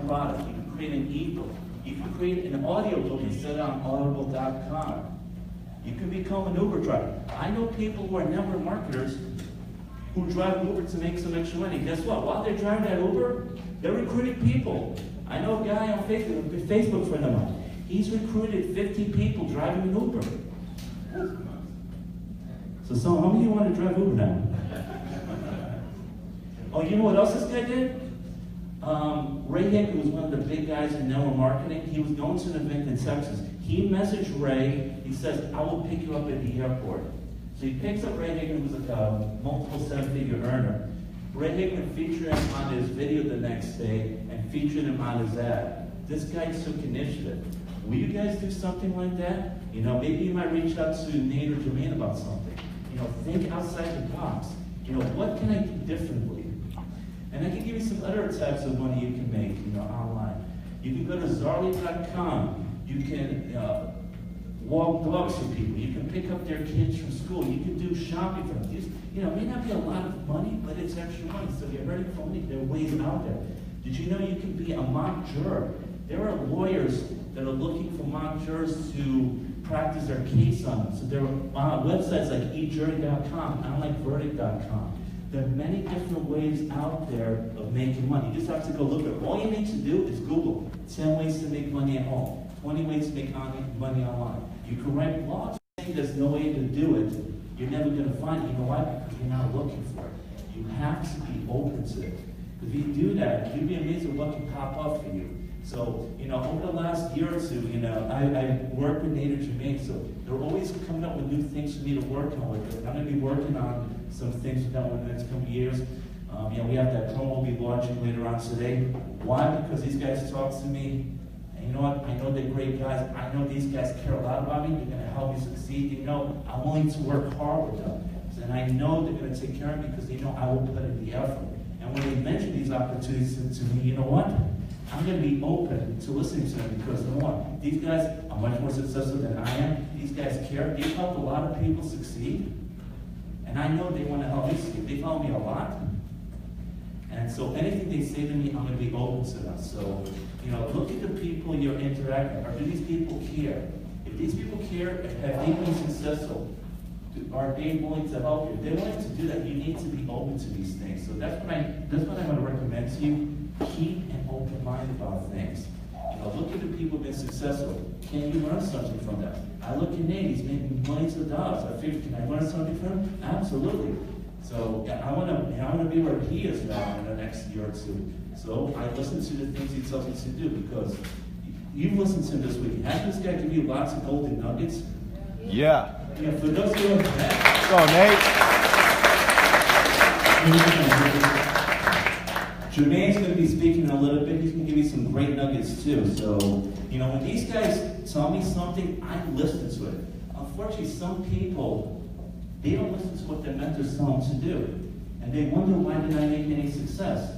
product. You can create an ebook. You can create an audiobook and set it on audible.com. You can become an Uber driver. I know people who are network marketers who drive Uber to make some extra money. Guess what? While they're driving that Uber, they're recruiting people. I know a guy on Facebook, a Facebook friend of mine. He's recruited 50 people driving an Uber. So how many of you want to drive Uber now? Oh, you know what else this guy did? Ray Hick, who was one of the big guys in network marketing, he was going to an event in Texas. He messaged Ray, he says, I will pick you up at the airport. So he picks up Ray Hickman, who was a multiple seven-figure earner. Ray Hickman featured him on his video the next day and featured him on his ad. This guy took initiative. Will you guys do something like that? You know, maybe you might reach out to Nate or Jermaine about something. You know, think outside the box. You know, what can I do differently? And I can give you some other types of money you can make, you know, online. You can go to Zarly.com. You can walk dogs for people. You can pick up their kids from school. You can do shopping for them. These, you know, it may not be a lot of money, but it's extra money. So if you're hurting for money, there are ways out there. Did you know you can be a mock juror? There are lawyers that are looking for mock jurors to practice their case on them. So there are websites like ejury.com, unlikeverdict.com. There are many different ways out there of making money. You just have to go look at it. All you need to do is Google 10 ways to make money at home, 20 ways to make money online. You can write blogs saying there's no way to do it. You're never going to find it. You know why? Because you're not looking for it. You have to be open to it. If you do that, you'd be amazed at what can pop up for you. So, you know, over the last year or two, you know, I work with Nate and Jermaine, so they're always coming up with new things for me to work on with it. I'm going to be working on some things with them over the next couple of years. You know, we have that promo we'll be launching later on today. Why? Because these guys talk to me, and you know what? I know they're great guys. I know these guys care a lot about me. They're going to help me succeed. You know, I'm willing to work hard with them. And I know they're going to take care of me because they know I will put in the effort. And when they mention these opportunities to me, you know what? I'm going to be open to listening to them because, you know what? These guys are much more successful than I am. These guys care. They've helped a lot of people succeed. And I know they want to help me succeed. They've helped me a lot. And so anything they say to me, I'm going to be open to them. So, you know, look at the people you're interacting with. Or do these people care? If these people care, have they been successful? Are they willing to help you? If they're willing to do that, you need to be open to these things. So that's what I'm going to recommend to you. Keep an open mind about things. You know, look at the people who've been successful. Can you learn something from them? I look at Nate, he's making millions of dollars. I figured, can I learn something from him? Absolutely. So I want to be where he is now in the next year or two. So I listen to the things he tells me to do because you've listened to him this week. Hasn't this guy give you lots of golden nuggets? Yeah. Yeah, for those of you who have Go, Nate. Jermaine's going to be speaking in a little bit. He's going to give you some great nuggets too. So, you know, when these guys tell me something, I listen to it. Unfortunately, some people, they don't listen to what their mentors tell them to do. And they wonder, why did I make any success?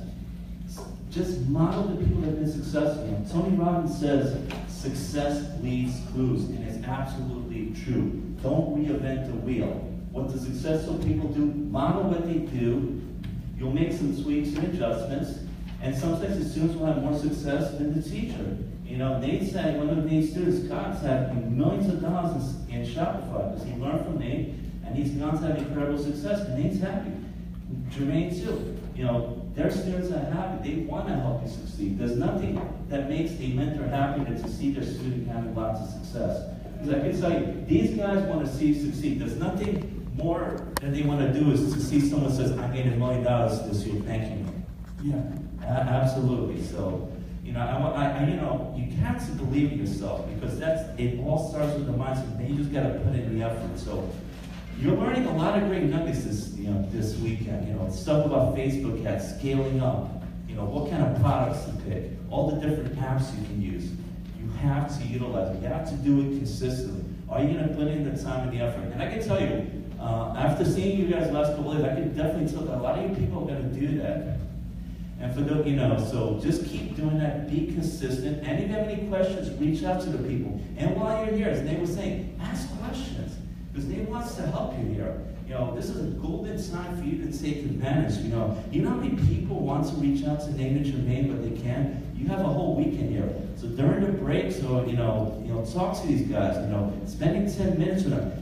Just model the people that have been successful. You know, Tony Robbins says, success leaves clues, and it's absolutely true. Don't reinvent the wheel. What the successful people do, model what they do. You'll make some tweaks and adjustments, and sometimes the students will have more success than the teacher. You know, Nate said, one of Nate's students, Scott's had millions of dollars in Shopify because he learned from Nate, and he's gone to have incredible success, and Nate's happy. Jermaine too. You know, their students are happy. They want to help you succeed. There's nothing that makes a mentor happy than to see their student having lots of success. Because I can tell you, these guys want to see you succeed. There's nothing more than they want to do is to see someone says, I made $1 million this year, thank you. Yeah, absolutely. So, you know, you know, you have to believe in yourself because it all starts with the mindset. Then you just got to put in the effort. So, you're learning a lot of great nuggets this weekend. You know, stuff about Facebook ads, scaling up. You know, what kind of products to pick, all the different apps you can use. You have to utilize it. You have to do it consistently. Are you going to put in the time and the effort? And I can tell you, after seeing you guys last couple of days, I can definitely tell that a lot of you people are going to do that. And for those, you know, so just keep doing that. Be consistent. And if you have any questions, reach out to the people. And while you're here, as Nate was saying, ask questions. Because Nate wants to help you here. You know, this is a golden time for you to take advantage. You know how many people want to reach out to Nate and Jermaine, but they can't? You have a whole weekend here. So during the break, so talk to these guys. Spending 10 minutes with them.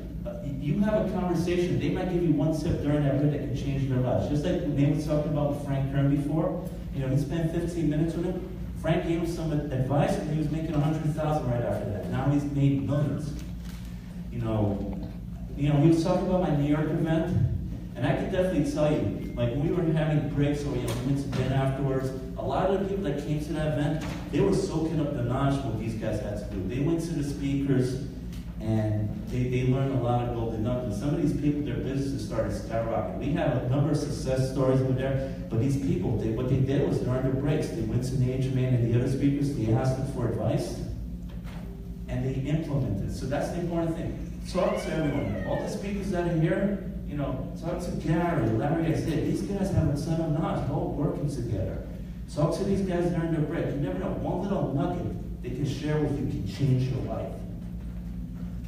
You have a conversation. They might give you one tip during that break that can change their lives. Just like Nate was talking about with Frank Kern before. He spent 15 minutes with him. Frank gave him some advice, and he was making $100,000 right after that. Now he's made millions. He was talking about my New York event, and I can definitely tell you, like when we were having breaks or we went to dinner afterwards, a lot of the people that came to that event, they were soaking up the knowledge of what these guys had to do. They went to the speakers, and they learned a lot of golden nuggets. Some of these people, their businesses started skyrocketing. We have a number of success stories over there, but these people, what they did was during their breaks, they went to Nate Jermaine and the other speakers, they asked them for advice, and they implemented. So that's the important thing. Talk to everyone. All the speakers that are here, talk to Gary, Larry, I said, these guys have a ton of knowledge. They're all working together. Talk to these guys during their break. You never know. One little nugget they can share with you can change your life.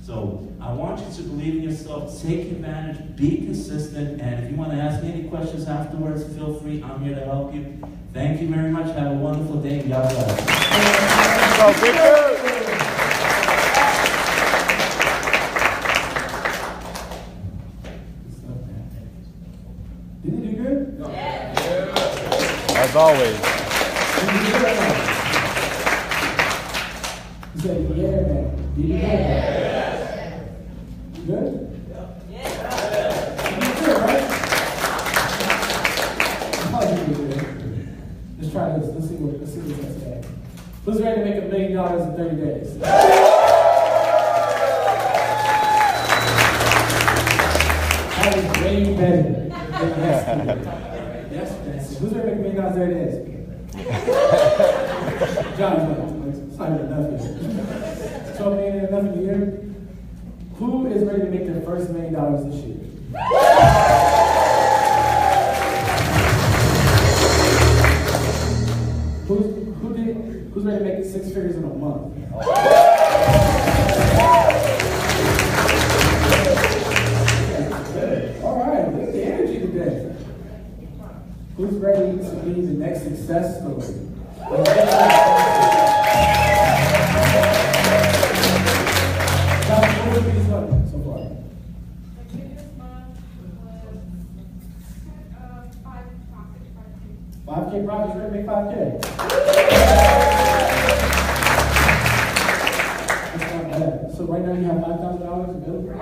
So I want you to believe in yourself, take advantage, be consistent, and if you want to ask me any questions afterwards, feel free. I'm here to help you. Thank you very much. Have a wonderful day. God bless. Did he do good? Yeah. As always. He said, yeah, man. Did you good? You good? Yeah. You did good, right? Oh, you did good. Let's try this. Let's see what I say. Who's ready to make $1 million in 30 days? That is way better than yesterday. Who's ready to make $1 million in 30 days? John, it's not even enough here. 12 million enough in a year? Who is ready to make their first $1 million this year? Who's ready to make 6 figures in a month? All right, look at the energy today. Who's ready to be the next success story? So far. The previous month was 5K. 5K profits, ready to make 5K. That's not bad. So right now you have $5,000 available?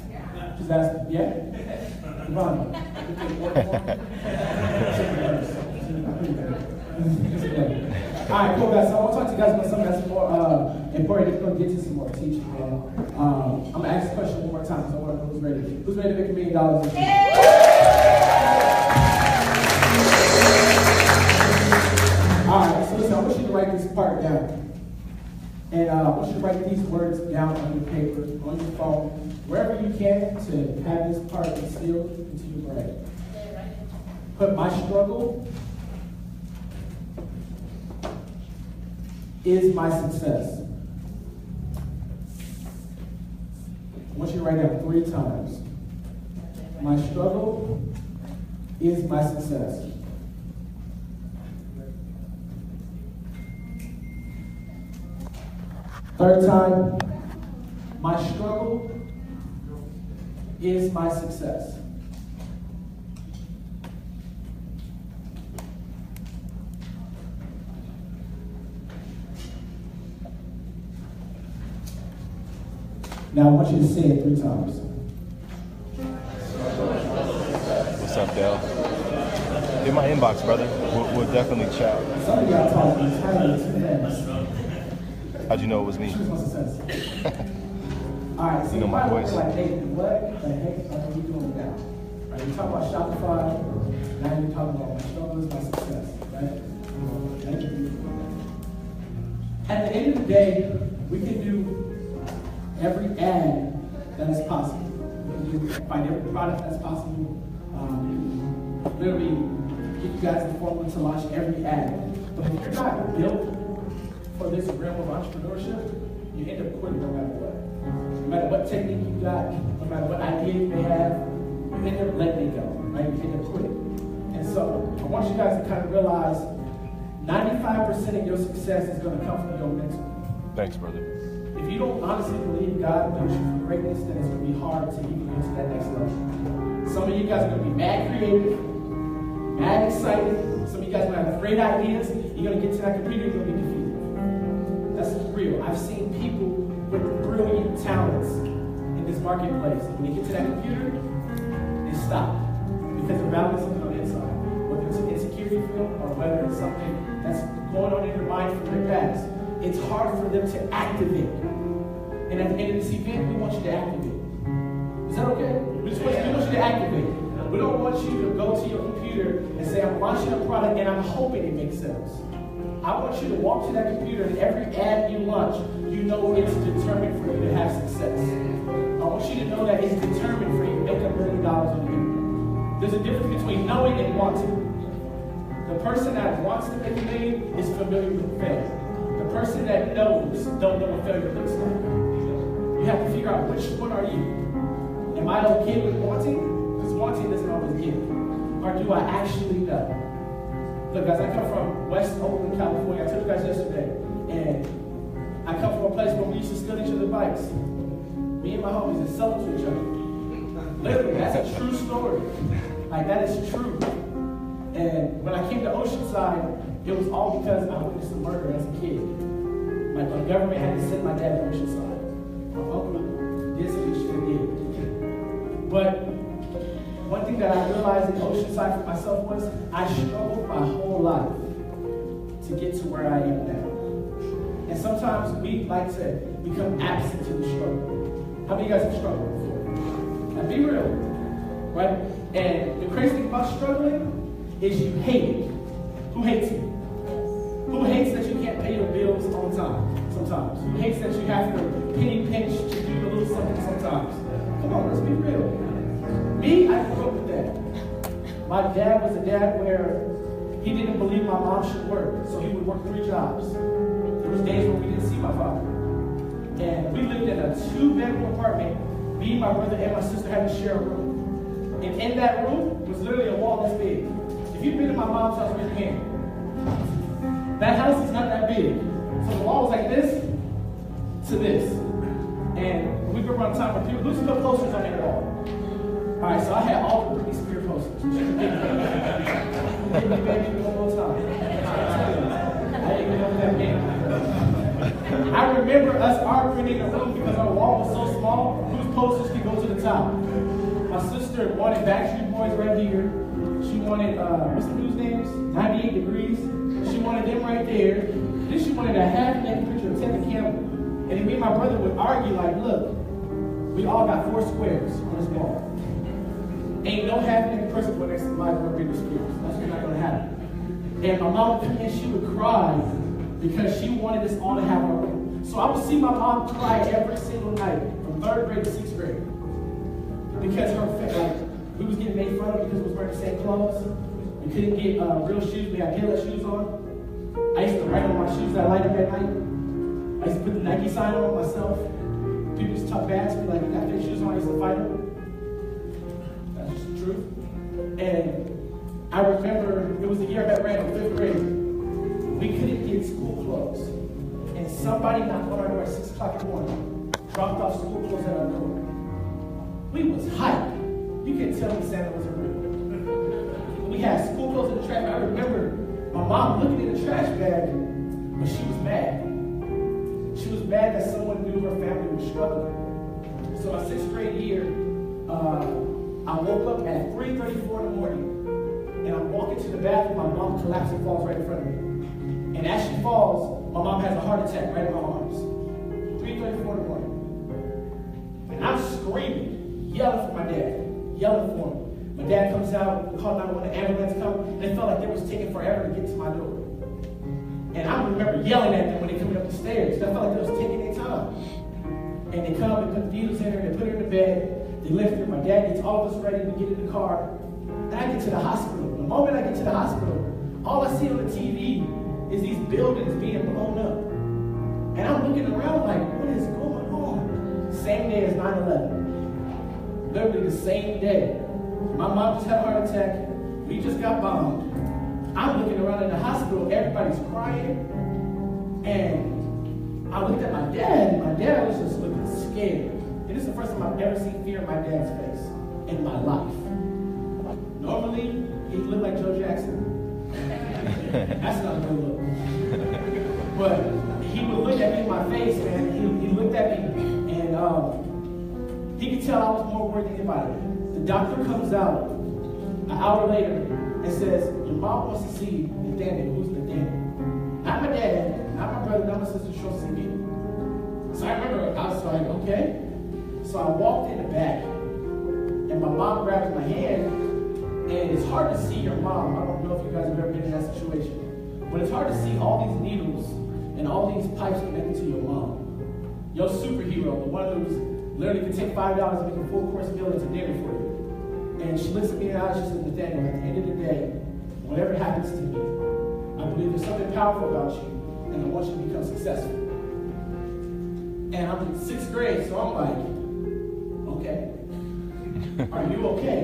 Yeah. Just ask, yeah? Come on. All right, cool guys. So I want to talk to you guys about something that's more important. It's going to get to some more teaching, man. I'm going to ask this question one more time because I want to know who's ready. Who's ready to make $1 million this year? All right, so listen, I want you to write this part down. And I want you to write these words down on your paper, on your phone, wherever you can to have this part instilled into your brain. Put my struggle is my success. I want you to write down 3 times. My struggle is my success. Third time, my struggle is my success. Now I want you to say it 3 times. What's up, Dale? Hit my inbox, brother. We'll definitely chat. Some of y'all talking entirely too fast. How'd you know it was me? Choose my success. All right, so You know my voice. Like, hey, what the heck are we doing now? Right, you're talking about Shopify. Now you're talking about my struggle is my success, right? At the end of the day, we can do every ad that is possible. We can find every product that's possible. Literally, give you guys the formula to launch every ad. But if you're not built for this realm of entrepreneurship, you end up quitting no matter what. No matter what technique you got, no matter what idea you may have, you end up letting it go, right? You end up quitting. And so I want you guys to kind of realize 95% of your success is going to come from your mental. Thanks, brother. If you don't honestly believe God built you for greatness, then it's going to be hard to even get to that next level. Some of you guys are going to be mad creative, mad excited. Some of you guys are going to have great ideas. You're going to get to that computer, you're going to be defeated. That's real. I've seen people with brilliant talents in this marketplace. When they get to that computer, they stop because the balance is on the inside. Whether it's an insecurity feel or whether it's something that's going on in their mind from their past, it's hard for them to activate. And at the end of this event, we want you to activate. Is that okay? We want you to activate. We don't want you to go to your computer and say, I'm launching a product and I'm hoping it makes sense. I want you to walk to that computer and every ad you launch, you know it's determined for you to have success. I want you to know that it's determined for you to make $1 million on the internet. There's a difference between knowing and wanting. The person that wants to make $1 million is familiar with failure. The person that knows don't know what failure looks like. You have to figure out which one are you. Am I okay with wanting? Because wanting doesn't always give. Or do I actually know? Look, guys, I come from West Oakland, California. I told you guys yesterday. And I come from a place where we used to steal each other's bikes. Me and my homies would sell them to each other. Literally, that's a true story. Like, that is true. And when I came to Oceanside, it was all because I witnessed a murder as a kid. My government had to send my dad to Oceanside. My uncle did something he should have did. But one thing that I realized in Oceanside for myself was I struggled my whole life to get to where I am now. And sometimes we like to become absent to the struggle. How many of you guys have struggled before? Now be real, right? And the crazy thing about struggling is you hate it. Who hates it? Who hates that you can't pay your bills on time sometimes? Who hates that you have to penny pinch to do a little something sometimes? Come on, let's be real. Me, I grew up with that. My dad was a dad where he didn't believe my mom should work, so he would work 3 jobs. There was days when we didn't see my father. And we lived in a 2-bedroom apartment. Me, my brother, and my sister had to share a room. And in that room was literally a wall this big. If you've been to my mom's house, raise your hand. That house is not that big. So the wall was like this to this. And we grew up around the time where people, who's put posters on their wall? All right, so I had all the Britney Spears posters. Give me baby one more time. I didn't even know that meant. I remember us arguing in the room because our wall was so small, whose posters could go to the top. My sister wanted Backstreet Boys right here. She wanted, what's the news names? 98 Degrees. She wanted them right there. Then she wanted a half-naked picture of Tevin Campbell. And then me and my brother would argue like, look, we all got 4 squares on this wall. Ain't no half-naked person put next to my brother Britney Spears. That's not going to happen. And my mom would come in, she would cry because she wanted us all to have our room. So I would see my mom cry every single night from 3rd grade to 6th grade. Because we was getting made fun of because we was wearing the same clothes. We couldn't get real shoes. We had Gillette shoes on. I used to write on my shoes that I light up at night. I used to put the Nike sign on myself. People used to talk bad to me, like, you got their shoes on, I used to fight them. That's just the truth. And I remember, it was the year I met Randall, 5th grade. We couldn't get school clothes. And somebody knocked on our door at 6 o'clock in the morning, dropped off school clothes at our door. We was hyped. You can't tell me Santa wasn't real. We had school clothes in the trash bag. I remember my mom looking in the trash bag, but she was mad. She was mad that someone knew her family was struggling. So my 6th grade year, I woke up at 3:34 in the morning, and I'm walking to the bathroom. My mom collapses and falls right in front of me. And as she falls, my mom has a heart attack right in my arms. 3:34 in the morning. And I'm screaming, yelling for my dad, yelling for him. My dad comes out, called 911, the ambulance comes, and it felt like they was taking forever to get to my door. And I remember yelling at them when they coming up the stairs. I felt like they was taking their time. And they come and put the needles in her, they put her in the bed, they lift her. My dad gets all of us ready to get in the car. And I get to the hospital. The moment I get to the hospital, all I see on the TV is these buildings being blown up. And I'm looking around like, what is going on? same day as 9/11. Literally the same day. My mom just had a heart attack. We just got bombed. I'm looking around in the hospital, everybody's crying. And I looked at my dad, and my dad was just looking scared. And this is the first time I've ever seen fear in my dad's face in my life. Normally, he looked like Joe Jackson. That's not a good look. But he would look at me in my face, man. He looked at me, and he could tell I was more worried than anybody. The doctor comes out an hour later and says, your mom wants to see Nathaniel. Who's Nathaniel? Not my dad, not my brother, not my sister, she wants to see me. So I remember I was like, okay. So I walked in the back, and my mom grabs my hand, and it's hard to see your mom. I don't know if you guys have ever been in that situation, but it's hard to see all these needles and all these pipes connected to your mom. Your superhero, the one who's literally can take $5 and make a full course meal into dinner for you. And she looks at me in the eyes, she says, Nathaniel, at the end of the day, whatever happens to me, I believe there's something powerful about you, and I want you to become successful. And I'm in 6th grade, so I'm like, okay. Are you okay?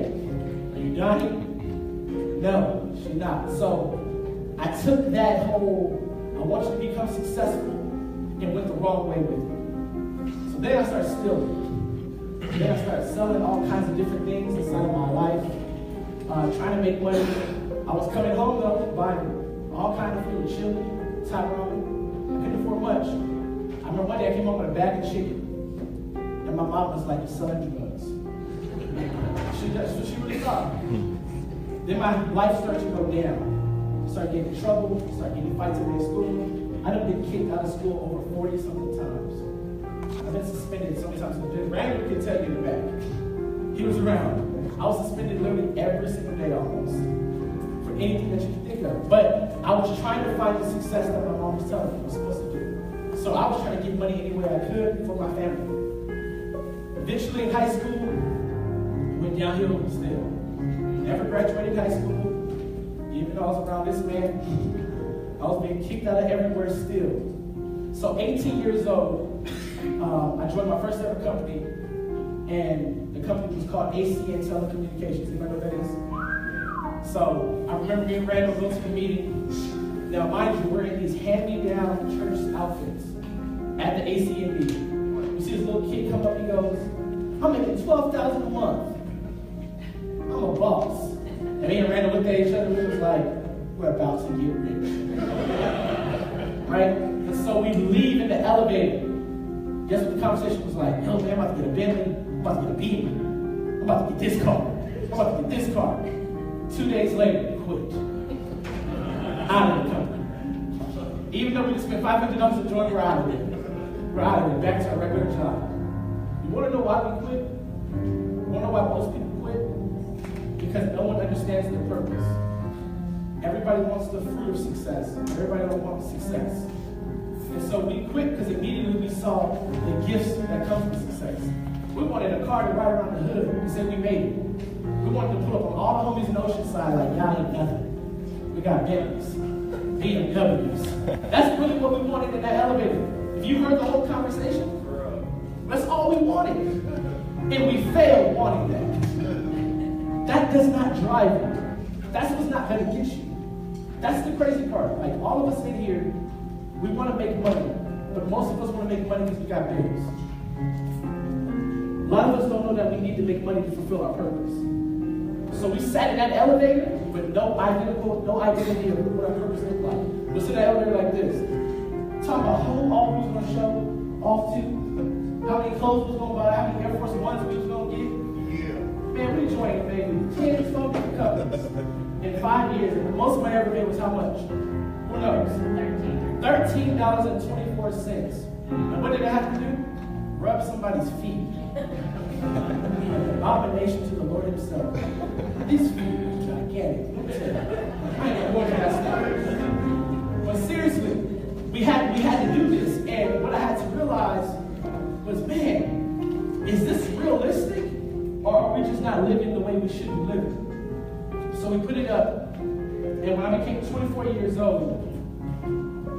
Are you dying? No, she's not. So I took that whole, I want you to become successful, and went the wrong way with it. So then I started stealing. Then I started selling all kinds of different things inside of my life, trying to make money. I was coming home though, buying all kinds of food, chili, Thai ramen. I couldn't afford much. I remember one day I came home with a bag of chicken, and my mom was like, you're selling drugs. That's what she really thought. Then my life started to go down. I started getting in trouble, started getting fights in school. I done been kicked out of school over 40-something times. I've been suspended so many times. Randall can tell you in the back. He was around. I was suspended literally every single day almost for anything that you can think of. But I was trying to find the success that my mom was telling me I was supposed to do. So I was trying to get money any way I could for my family. Eventually in high school, it went downhill still. Never graduated high school. Even though I was around this man, I was being kicked out of everywhere still. So 18 years old, I joined my first ever company, and the company was called ACN Telecommunications. You remember what that is? So I remember me and Randall going to the meeting. Now, mind you, we're in these hand-me-down church outfits at the ACN meeting. You see this little kid come up, he goes, I'm making $12,000 a month. I'm a boss. And me and Randall looked at each other and we was like, we're about to get rich. Right? And so we leave in the elevator. Guess what the conversation was like? Yo, man, I'm about to get a Bentley. I'm about to get a Beamer. I'm about to get this car. I'm about to get this car. 2 days later, quit. Out of the company. Even though we just spent $500 to join, we're out of it. We're out of it. Back to our regular job. You want to know why we quit? You want to know why most people quit? Because no one understands their purpose. Everybody wants the fruit of success. Everybody don't want success. And so we quit because immediately we saw the gifts that come from success. We wanted a car to ride around the hood. We said we made it. We wanted to pull up on all the homies in Oceanside like, y'all ain't nothing. We got Bentleys, BMWs. That's really what we wanted in that elevator. If you heard the whole conversation, that's all we wanted. And we failed wanting that. That does not drive you. That's what's not going to get you. That's the crazy part. Like, all of us in here, we want to make money, but most of us want to make money because we got bills. A lot of us don't know that we need to make money to fulfill our purpose. So we sat in that elevator with no idea of what our purpose looked like. We'll sit in that elevator like this. Talking about who all we was going to show off to, how many clothes we was going to buy, how many Air Force Ones we was going to get. Man, we joined maybe 10, 12 different companies in 5 years, and the most money I ever made was how much? Who knows? $13.24. And what did I have to do? Rub somebody's feet. An abomination to the Lord himself. These feet are gigantic. I ain't gonna go into that stuff. But seriously, we had to do this, and what I had to realize was, man, is this realistic? Or are we just not living the way we should be living? So we put it up, and when I became 24 years old,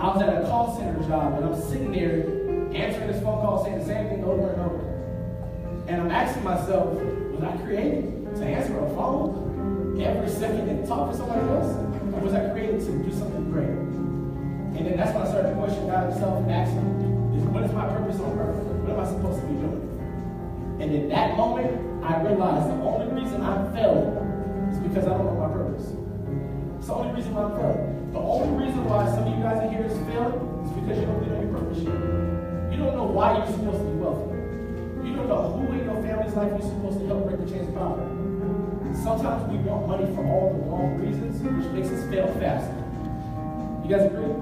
I was at a call center job, and I'm sitting there answering this phone call saying the same thing over and over. And I'm asking myself, was I created to answer a phone every second and talk to somebody else? Or was I created to do something great? And then that's when I started to question God myself and asking, what is my purpose on earth? What am I supposed to be doing? And in that moment, I realized the only reason I'm failing is because I don't know my purpose. It's the only reason why I'm failing. The only reason why some of you guys in here is failing is because you don't really know your purpose yet. You don't know why you're supposed to be wealthy. You don't know who in your family's life you're supposed to help break the chains of power. Sometimes we want money for all the wrong reasons, which makes us fail faster. You guys agree?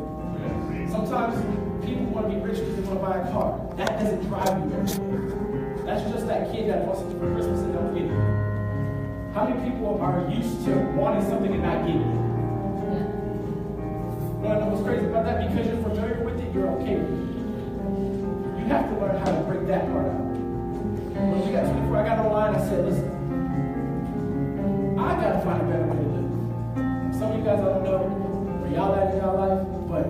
Sometimes people want to be rich because they want to buy a car. That doesn't drive you there. That's just that kid that wants something for Christmas and don't get it. How many people are used to wanting something and not getting it? You want to know what's crazy about that? Because you're familiar with it, you're okay with it. You have to learn how to break that part out. When we got 24, I got online, I said, listen, I got to find a better way to live. Some of you guys, I don't know where y'all at in y'all life, but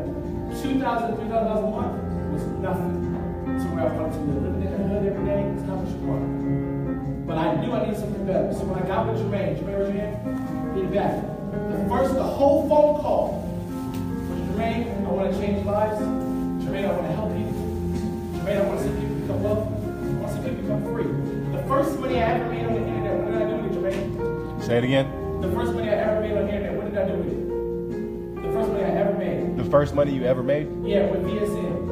$2,000, $3,000 a month was nothing to where I wanted to live. Living in the hood every day is not what you want. But I knew I needed something better. So when I got with Jermaine, raise your hand? Get it back. The whole phone call was, Jermaine, I want to change lives. Jermaine, I want to help people. Jermaine, I want to see people become wealthy. I want to see people become free. The first money I ever made on the internet, what did I do with it, Jermaine? Say it again. The first money I ever made on the internet, what did I do with it? The first money I ever made. The first money you ever made? Yeah, with VSN.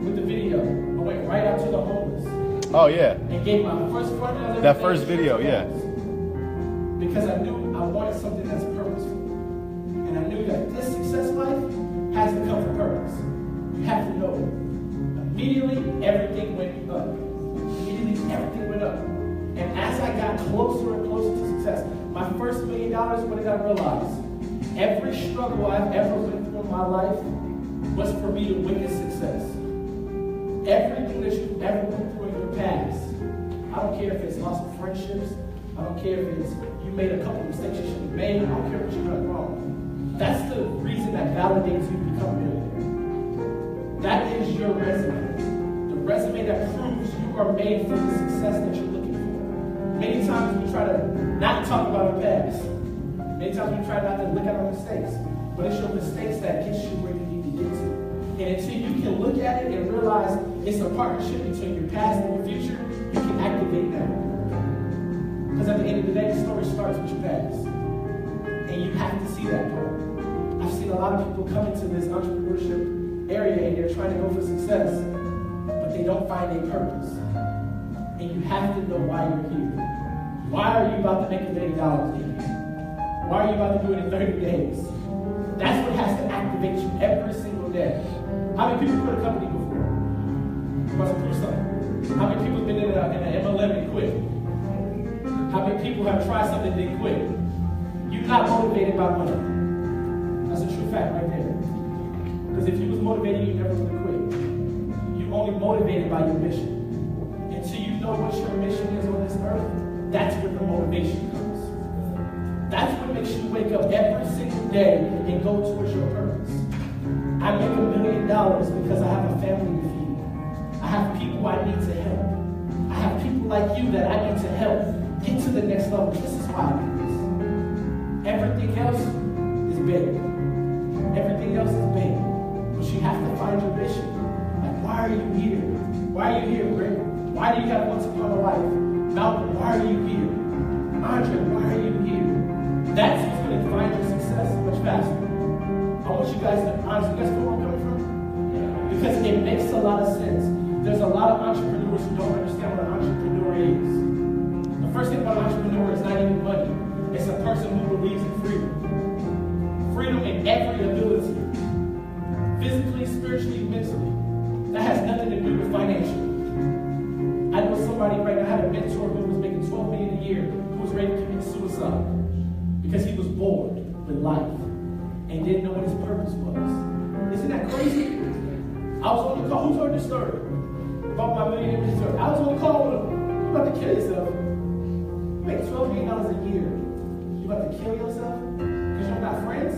With the video. I went right out to the homeless. Oh, yeah. And gave my first $100. That first video, yeah. Because I knew I wanted something that's purposeful. And I knew that this success life has to come from purpose. You have to know it. Immediately, everything went up. Immediately, everything went up. And as I got closer and closer to success, my first $1 million, what did I realize? Every struggle I've ever went through in my life was for me to witness success. Everything that you've ever went through in your past, I don't care if it's loss of friendships, I don't care if it's you made a couple of mistakes you shouldn't have made, I don't care what you've done wrong. That's the reason that validates you to become a millionaire. That is your resume. The resume that proves you are made for the success that you're looking for. Many times we try to not talk about our past. Many times we try not to look at our mistakes. But it's your mistakes that gets you where you need to get to. And until you can look at it and realize it's a partnership between your past and your future, you can activate that. Because at the end of the day, the story starts with your past. And you have to see that part. I've seen a lot of people come into this entrepreneurship area and they're trying to go for success, but they don't find a purpose. And you have to know why you're here. Why are you about to make $1 million? Why are you about to do it in 30 days? That's what has to activate you every single day. How many people quit a company before? You must prove something. How many people have been in an MLM and quit? How many people have tried something and then quit? You're not motivated by money. That's a true fact right there. Because if you was motivated, you never would have quit. You're only motivated by your mission. Until you know what your mission is on this earth, that's where the motivation comes. That's what makes you wake up every single day and go towards your purpose. I make $1 million because I have a family to feed. I have people I need to help. I have people like you that I need to help get to the next level. This is why I do this. Everything else is big. Everything else is big. But you have to find your mission. Like, why are you here? Why are you here, Rick? Why do you have once upon a life? Malcolm, why are you here? Andre, why are you here? That's what's going to define your success much faster. I want you guys to honestly, you guys know where I'm coming from? Because it makes a lot of sense. There's a lot of entrepreneurs who don't understand what an entrepreneur is. The first thing about an entrepreneur is not even money. It's a person who believes in freedom. Freedom in every ability. Physically, spiritually, mentally. That has nothing to do with financial. I know somebody right now, I had a mentor who was making $12 million a year, who was ready to commit suicide because he was bored with life and didn't know what his purpose was. Isn't that crazy? I was on the call. Who told this story? About my millionaire mentor. I was on the call with him. You about to kill yourself. You make $12 million a year. You about to kill yourself because you don't got friends?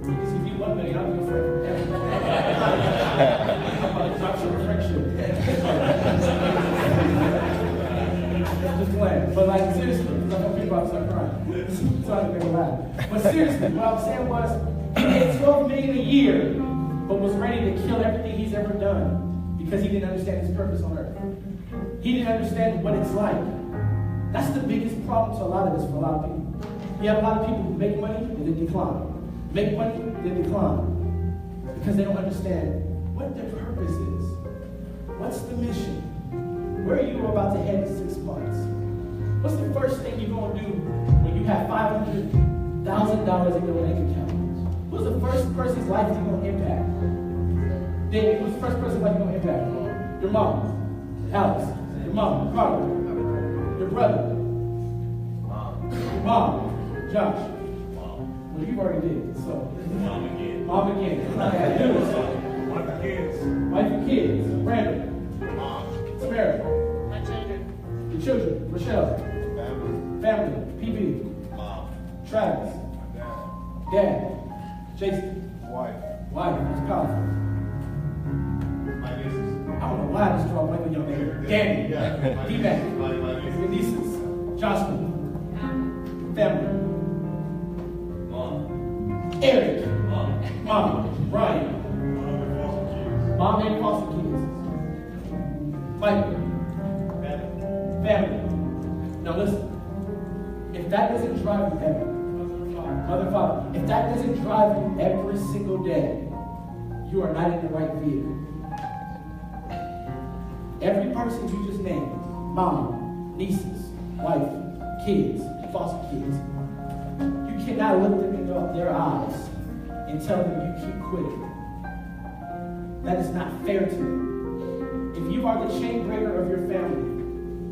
Because if you $1 million, I'll be your friend forever. I'm about to drop your friendship. But like seriously, because I know people are start crying. So I can make them laugh. But seriously, what I'm saying was, he made $12 million a year, but was ready to kill everything he's ever done because he didn't understand his purpose on earth. He didn't understand what it's like. That's the biggest problem to a lot of us, for a lot of people. You have a lot of people who make money and then decline. Make money, then decline. Because they don't understand what their purpose is. What's the mission? Where are you about to head in 6 months? What's the first thing you're going to do when you have $500,000 in your bank account? Who's the first person's life you're going to impact? David, who's the first person's life you're going to impact? Your mom, Alex. Your mom, Carter. Your brother. Your mom, Josh. Well, you already did, so. Mom again. Mom again. Wife and kids. Wife and kids. Brandon. Mom. Samara. My children. Your children. Rochelle. Family. PB. Mom. Travis. Dad. Jason. Wife. That's powerful. My nieces. I don't know why I just draw a blank on your name. Danny. Yeah. D-Mac. My Your nieces. Jocelyn. Family. Mom. Eric. Mom. Mom. Ryan. Mom and foster kids. Michael. Family. Now listen. If that doesn't drive you ever, mother, father, if that doesn't drive you every single day, you are not in the right vehicle. Every person you just named, mom, nieces, wife, kids, foster kids, you cannot look them in their eyes and tell them you keep quitting. That is not fair to them. If you are the chain breaker of your family,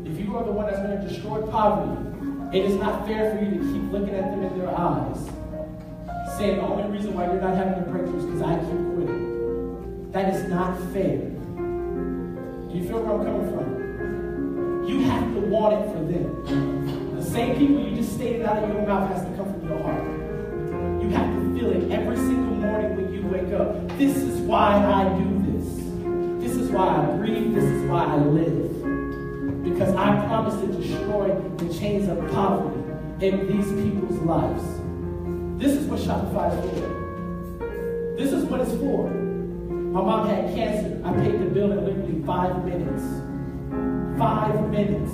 if you are the one that's going to destroy poverty, it is not fair for you to keep looking at them in their eyes, saying the only reason why you're not having a breakthrough is because I keep quitting. That is not fair. Do you feel where I'm coming from? You have to want it for them. The same people you just stated out of your mouth has to come from your heart. You have to feel it every single morning when you wake up. This is why I do this. This is why I breathe. This is why I live. Because I promise to destroy the chains of poverty in these people's lives. This is what Shopify is for. This is what it's for. My mom had cancer. I paid the bill in literally 5 minutes. 5 minutes.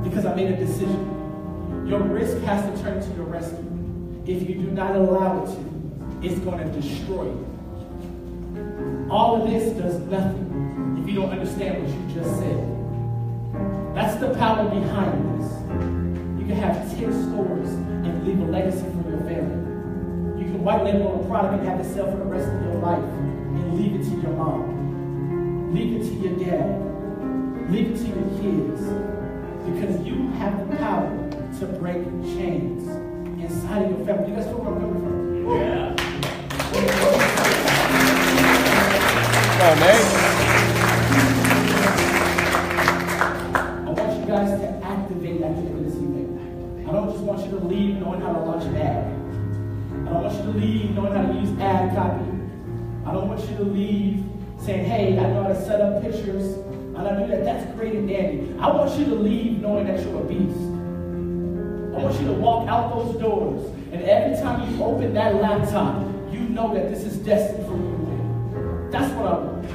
Because I made a decision. Your risk has to turn to your rescue. If you do not allow it to, it's going to destroy you. All of this does nothing if you don't understand what you just said. That's the power behind this. You can have 10 stores and leave a legacy for your family. You can white label a product and have it sell for the rest of your life and leave it to your mom. Leave it to your dad. Leave it to your kids. Because you have the power to break chains inside of your family. You guys know where I'm coming from? Yeah. Come on, man. Guys to activate at the end of this evening. I don't just want you to leave knowing how to launch an ad. I don't want you to leave knowing how to use ad copy. I don't want you to leave saying, hey, I know how to set up pictures. I know how to do that. That's great and dandy. I want you to leave knowing that you're a beast. I want you to walk out those doors, and every time you open that laptop, you know that this is destined for you to win. That's what I want.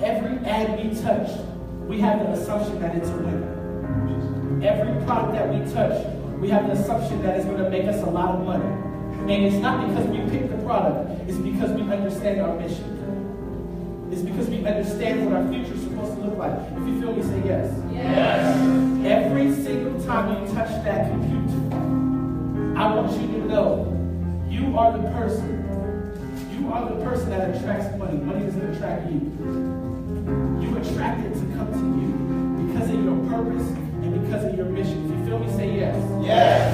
Every ad we touch, we have the assumption that it's a winner. Every product that we touch, we have the assumption that it's going to make us a lot of money. And it's not because we picked the product, it's because we understand our mission. It's because we understand what our future is supposed to look like. If you feel me, say yes. Yes. Every single time you touch that computer, I want you to know you are the person. You are the person that attracts money. Money doesn't attract you. You attract it to come to you because of your purpose and because of your mission. If you feel me, say yes. Yes.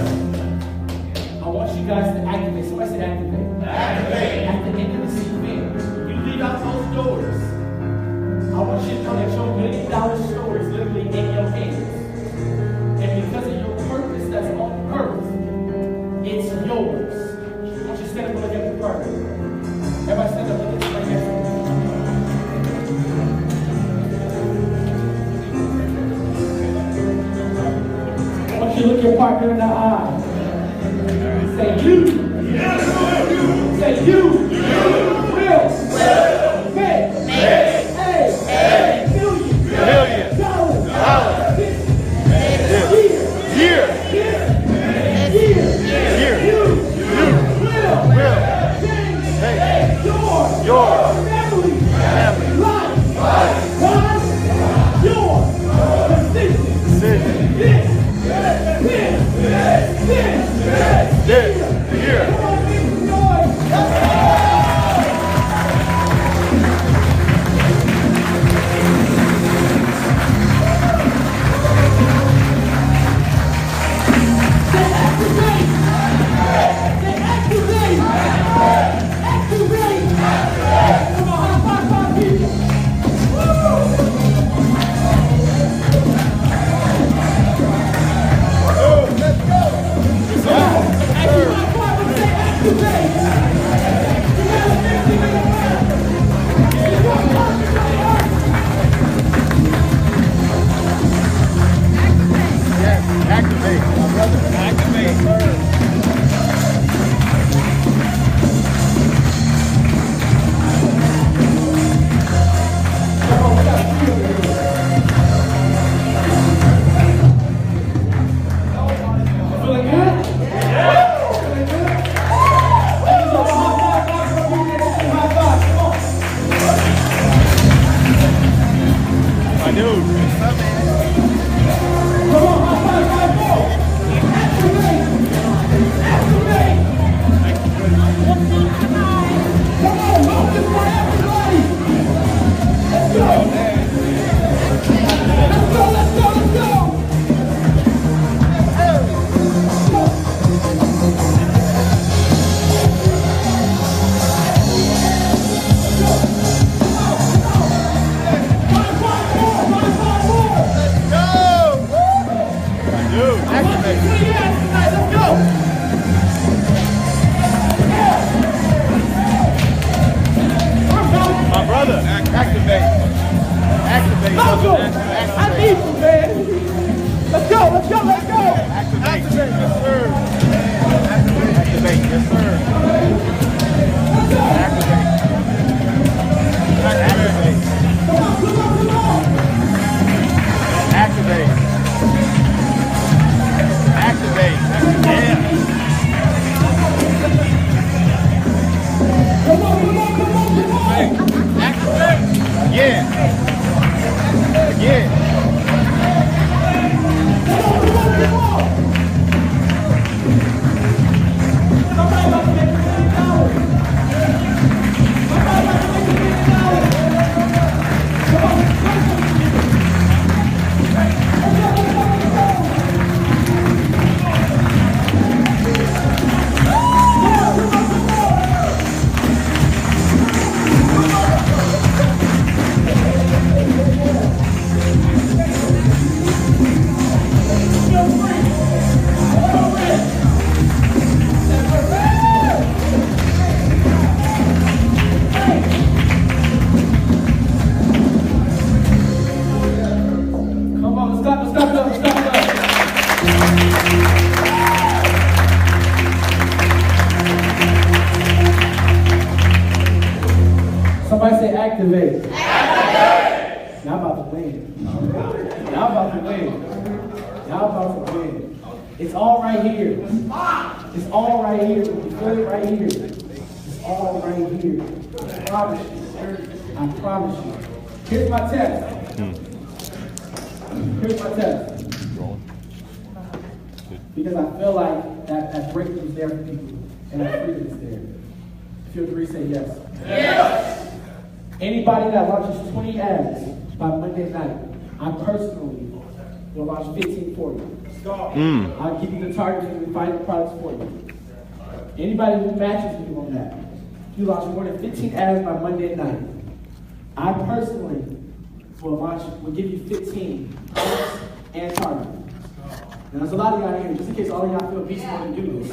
I want you guys to activate. Somebody say activate. Activate. At the end of this event, you leave out those doors. I want you to know that your $1 million store is literally in your hands. And because of your purpose that's on earth, it's yours. I want you to stand up and look at the card. Everybody stand up and look at the right next to you. partner in the eye. Say you. Say you. Will. Make. Million. Dollars. Year. Your family. Life. God. Your decision. This year. Come on, make some noise. Activate, my brother. Activate, sir. Feeling good? Feeling good? High five, come on. My dude. What's up, man? Come on, high five, go. Activate. Come on, mouth this for everybody. Let's go. Let's go. My brother, activate. Activate. I need you, man. Let's go. Activate. Yes, sir. Activate. Yes, sir. Activate. Activate. Come on. Activate. Activate. Yeah. Come on. Activate. Yeah. Again. Come on. Somebody about to make $1 million. Somebody about to make $1 million. Come on, let's go. Come on, let's stop. Somebody say activate. Y'all about to win. Y'all about to win. It's all right here. It's all right here. You feel it right here. It's all right here. I promise you. Here's my test. Because I feel like that breakthrough is there for people. And that freedom is there. If you agree, say yes. Yes. Anybody that launches 20 ads by Monday night, I personally will launch 15 for you. I'll give you the target and we find the products for you. Anybody who matches me on that, if you launch more than 15 ads by Monday night, I personally will give you 15 products and targets. Now, there's a lot of y'all here, just in case all of y'all feel beast want to do this.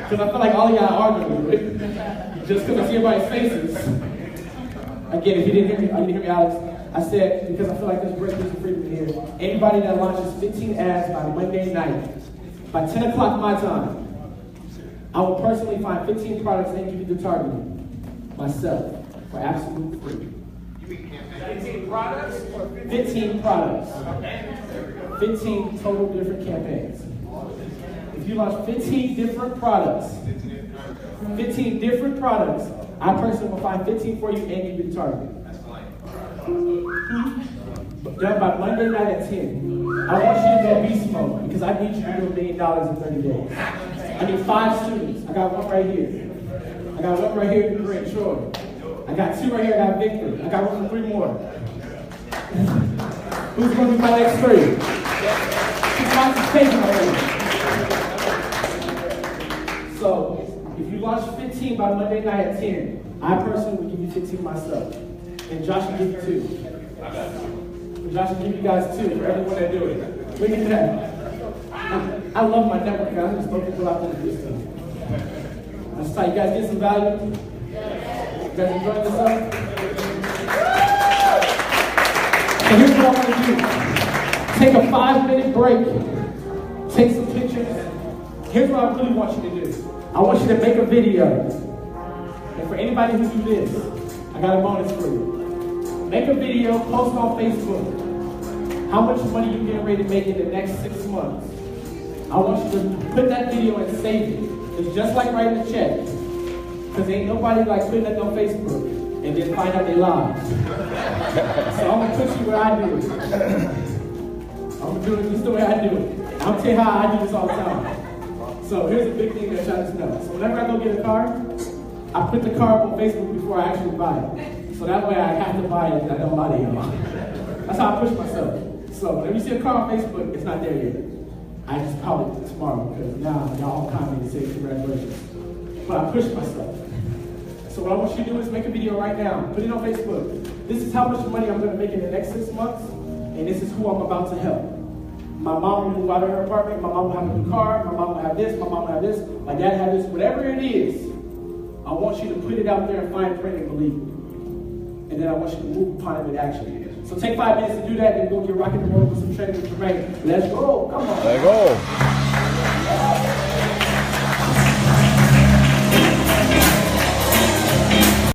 Because I feel like all of y'all are going to do it. Just because I see everybody's faces. Again, if you didn't hear me, Alex, I said, because I feel like there's breakthroughs of freedom here, anybody that launches 15 ads by Monday night, by 10 o'clock my time, I will personally find 15 products and give you the targeting myself for absolute free. 15 products or 15 products. 15 total different campaigns. If you launch 15 different products, I personally will find 15 for you and give you the target. Done by Monday night at 10. I want you to go beast mode because I need you to do $1 million in 30 days. I need 5 students. I got one right here. I got one right here in the green, Troy. I got 2 right here. I got Victor. I got room for 3 more. Who's going to be my next 3? Who's participating already? So, if you launch 15 by Monday night at 10, I personally will give you 15 myself. And Josh will give you 2. Josh will give you guys 2 for everyone that do it. Look at that. I love my network, guys. I just love people out there to do stuff. That's tight. You guys get some value? You guys enjoying this up? So here's what I want to do. Take a 5-minute break. Take some pictures. Here's what I really want you to do. I want you to make a video. And for anybody who do this, I got a bonus for you. Make a video, post on Facebook. How much money you getting ready to make in the next 6 months. I want you to put that video and save it. It's just like writing a check. Because ain't nobody like putting that on Facebook and then find out they lies. So I'm going to put you where I do it. I'm going to do it just the way I do it. I'll tell you how I do this all the time. So here's a big thing that y'all just know. So whenever I go get a car, I put the car up on Facebook before I actually buy it. So that way I have to buy it and I don't lie to y'all. That's how I push myself. So whenever you see a car on Facebook, it's not there yet. I just probably tomorrow because now y'all comment and say congratulations. But I push myself. So what I want you to do is make a video right now. Put it on Facebook. This is how much money I'm going to make in the next 6 months, and this is who I'm about to help. My mom will move out of her apartment. My mom will have a new car. My mom will have this. My mom will have this. My dad will have this. Whatever it is, I want you to put it out there and find, pray, and believe. And then I want you to move upon it with action. So take 5 minutes to do that, and go get rocking the road with some training with Jermaine. Let's go. Come on. Let's go.